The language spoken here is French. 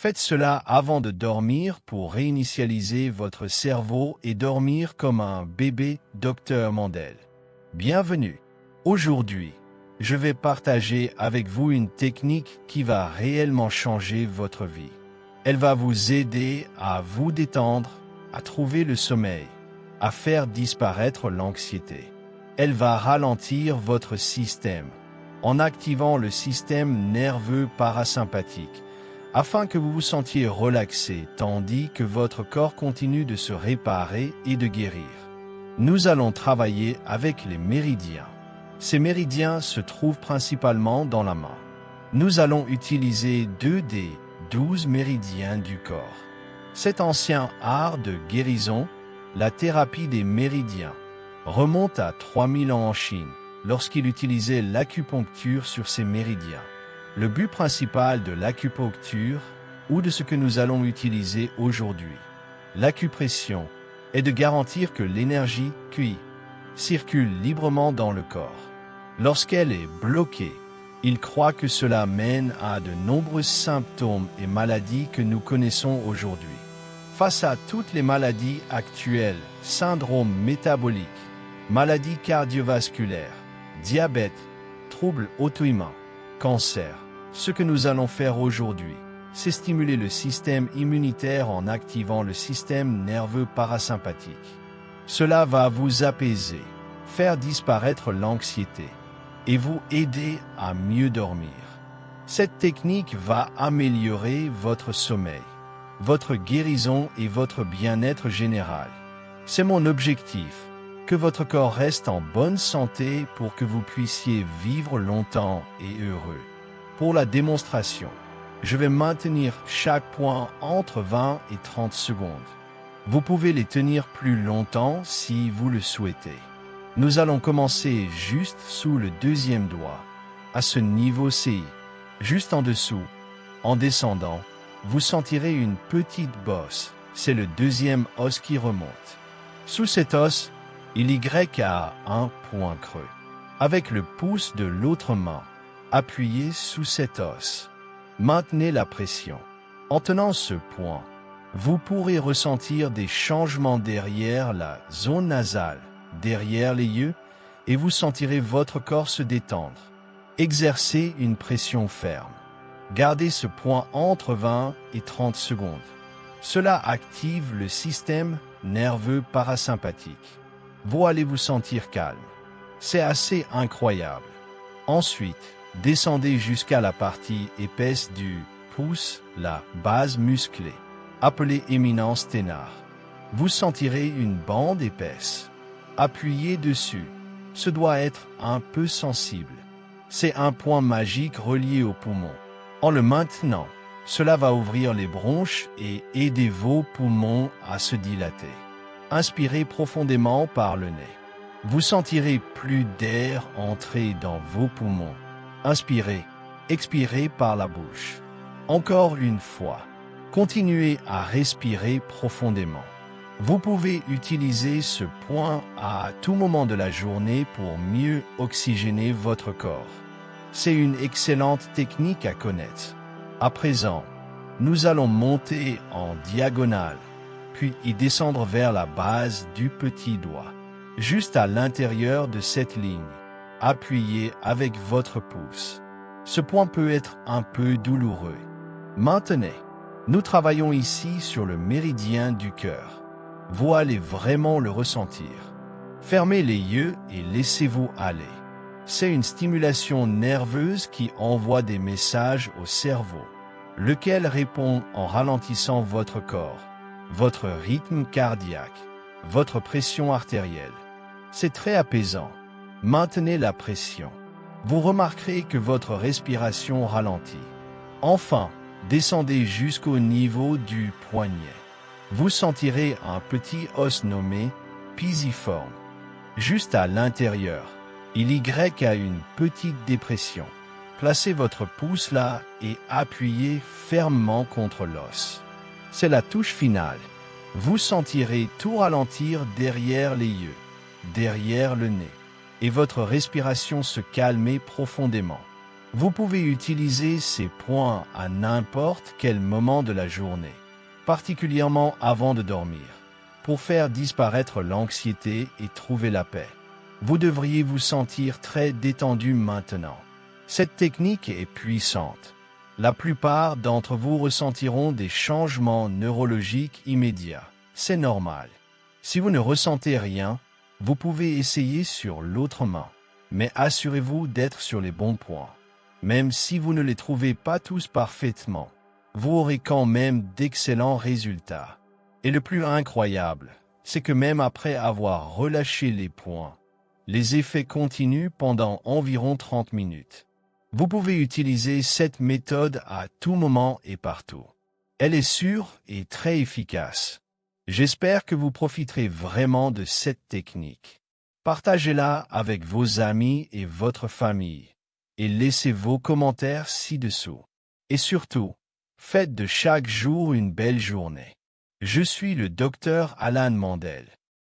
Faites cela avant de dormir pour réinitialiser votre cerveau et dormir comme un bébé, Dr Mandel. Bienvenue. Aujourd'hui, je vais partager avec vous une technique qui va réellement changer votre vie. Elle va vous aider à vous détendre, à trouver le sommeil, à faire disparaître l'anxiété. Elle va ralentir votre système en activant le système nerveux parasympathique afin que vous vous sentiez relaxé tandis que votre corps continue de se réparer et de guérir. Nous allons travailler avec les méridiens. Ces méridiens se trouvent principalement dans la main. Nous allons utiliser 2 des 12 méridiens du corps. Cet ancien art de guérison, la thérapie des méridiens, remonte à 3000 ans en Chine, lorsqu'il utilisait l'acupuncture sur ces méridiens. Le but principal de l'acupuncture, ou de ce que nous allons utiliser aujourd'hui, l'acupression, est de garantir que l'énergie QI circule librement dans le corps. Lorsqu'elle est bloquée, il croit que cela mène à de nombreux symptômes et maladies que nous connaissons aujourd'hui. Face à toutes les maladies actuelles, syndromes métaboliques, maladies cardiovasculaires, diabète, troubles auto-immuns, cancer, ce que nous allons faire aujourd'hui, c'est stimuler le système immunitaire en activant le système nerveux parasympathique. Cela va vous apaiser, faire disparaître l'anxiété et vous aider à mieux dormir. Cette technique va améliorer votre sommeil, votre guérison et votre bien-être général. C'est mon objectif, que votre corps reste en bonne santé pour que vous puissiez vivre longtemps et heureux. Pour la démonstration, je vais maintenir chaque point entre 20 et 30 secondes. Vous pouvez les tenir plus longtemps si vous le souhaitez. Nous allons commencer juste sous le 2e doigt, à ce niveau-ci, juste en dessous. En descendant, vous sentirez une petite bosse, c'est le 2e os qui remonte. Sous cet os, il y a un point creux. Avec le pouce de l'autre main, appuyez sous cet os. Maintenez la pression. En tenant ce point, vous pourrez ressentir des changements derrière la zone nasale, derrière les yeux, et vous sentirez votre corps se détendre. Exercez une pression ferme. Gardez ce point entre 20 et 30 secondes. Cela active le système nerveux parasympathique. Vous allez vous sentir calme. C'est assez incroyable. Ensuite, descendez jusqu'à la partie épaisse du pouce, la base musclée, appelée éminence ténar. Vous sentirez une bande épaisse. Appuyez dessus. Ce doit être un peu sensible. C'est un point magique relié au poumon. En le maintenant, cela va ouvrir les bronches et aider vos poumons à se dilater. Inspirez profondément par le nez. Vous sentirez plus d'air entrer dans vos poumons. Inspirez, expirez par la bouche. Encore une fois, continuez à respirer profondément. Vous pouvez utiliser ce point à tout moment de la journée pour mieux oxygéner votre corps. C'est une excellente technique à connaître. À présent, nous allons monter en diagonale, puis y descendre vers la base du petit doigt. Juste à l'intérieur de cette ligne, appuyez avec votre pouce. Ce point peut être un peu douloureux. Maintenant, nous travaillons ici sur le méridien du cœur. Vous allez vraiment le ressentir. Fermez les yeux et laissez-vous aller. C'est une stimulation nerveuse qui envoie des messages au cerveau, lequel répond en ralentissant votre corps, votre rythme cardiaque, votre pression artérielle. C'est très apaisant. Maintenez la pression. Vous remarquerez que votre respiration ralentit. Enfin, descendez jusqu'au niveau du poignet. Vous sentirez un petit os nommé pisiforme. Juste à l'intérieur, il y a une petite dépression. Placez votre pouce là et appuyez fermement contre l'os. C'est la touche finale. Vous sentirez tout ralentir derrière les yeux, derrière le nez, et votre respiration se calmer profondément. Vous pouvez utiliser ces points à n'importe quel moment de la journée, particulièrement avant de dormir, pour faire disparaître l'anxiété et trouver la paix. Vous devriez vous sentir très détendu maintenant. Cette technique est puissante. La plupart d'entre vous ressentiront des changements neurologiques immédiats. C'est normal. Si vous ne ressentez rien, vous pouvez essayer sur l'autre main, mais assurez-vous d'être sur les bons points. Même si vous ne les trouvez pas tous parfaitement, vous aurez quand même d'excellents résultats. Et le plus incroyable, c'est que même après avoir relâché les points, les effets continuent pendant environ 30 minutes. Vous pouvez utiliser cette méthode à tout moment et partout. Elle est sûre et très efficace. J'espère que vous profiterez vraiment de cette technique. Partagez-la avec vos amis et votre famille, et laissez vos commentaires ci-dessous. Et surtout, faites de chaque jour une belle journée. Je suis le docteur Alan Mandel.